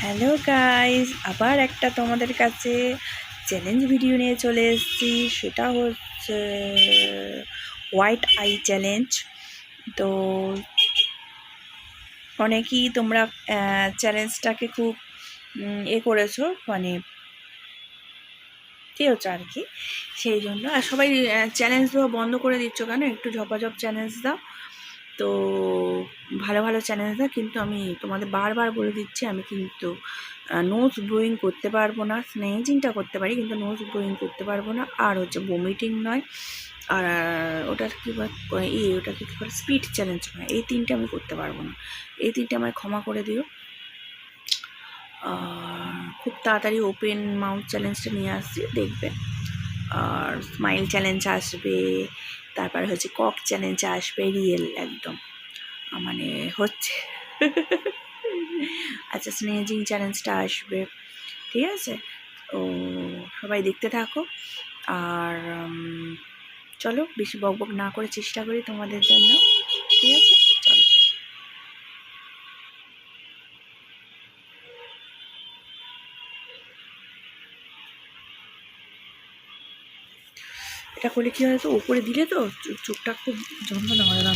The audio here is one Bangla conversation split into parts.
হ্যালো গাইস, আবার একটা তোমাদের কাছে চ্যালেঞ্জ ভিডিও নিয়ে চলে এসেছি। সেটা হচ্ছে হোয়াইট আই চ্যালেঞ্জ। তো অনেকেই তোমরা চ্যালেঞ্জটাকে খুব করেছো, মানে চেয়েছো আর কি। সেই জন্য আর সবাই চ্যালেঞ্জ দেওয়া বন্ধ করে দিচ্ছ কেন? একটু ঝপাঝপ চ্যালেঞ্জ দাও। তো ভালো ভালো চ্যালেঞ্জ দাও, কিন্তু আমি তোমাদের বারবার বলে দিচ্ছি, আমি কিন্তু নোজ ব্রোয়িং করতে পারবো না। স্নেজিংটা করতে পারি, কিন্তু নোজ ব্রোয়িং করতে পারবো না। আর হচ্ছে ভমিটিং নয়, আর ওটার কী ওটাকে কী বলে, স্পিড চ্যালেঞ্জ নয়। এই তিনটে আমি করতে পারবো না। এই তিনটে আমায় ক্ষমা করে দিও। খুব তাড়াতাড়ি ওপেন মাউথ চ্যালেঞ্জটা নিয়ে আসছি, দেখবে। আর স্মাইল চ্যালেঞ্জ আসবে, তারপর হচ্ছে কক চ্যালেঞ্জ আসবে, রিয়েল একদম মানে হচ্ছে আচ্ছা, স্নেজিং চ্যালেঞ্জটা আসবে, ঠিক আছে? ও সবাই দেখতে থাকো। আর চলো, বেশি বকবক না করে চেষ্টা করি তোমাদের জন্য, ঠিক আছে? চলো। এটা করলে কী হয় তো, উপরে দিলে তো চোখটা খুব যন্ত্রণা হয় না।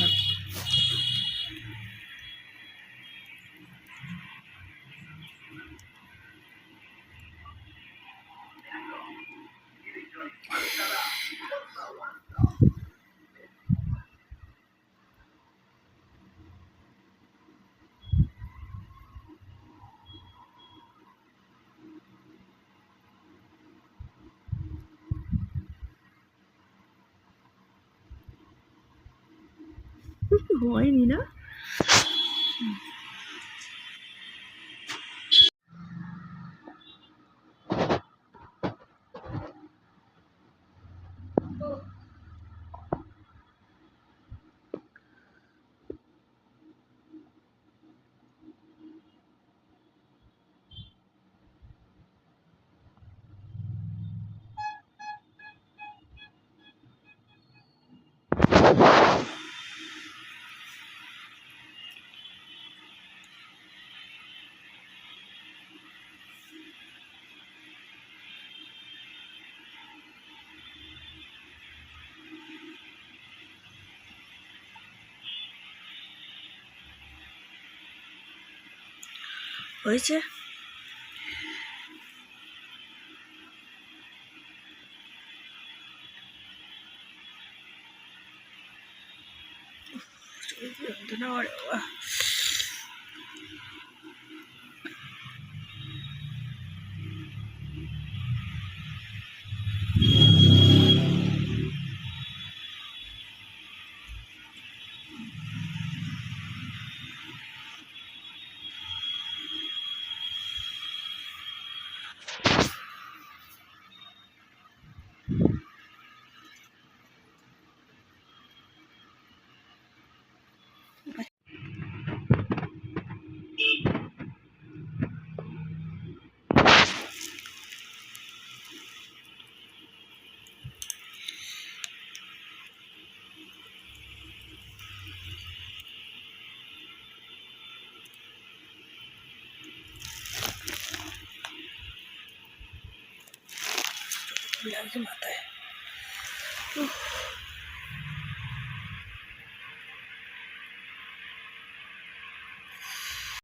হয়নি না? হয়েছে? যন্ত্রণা হয়। লাগছে মাথায়।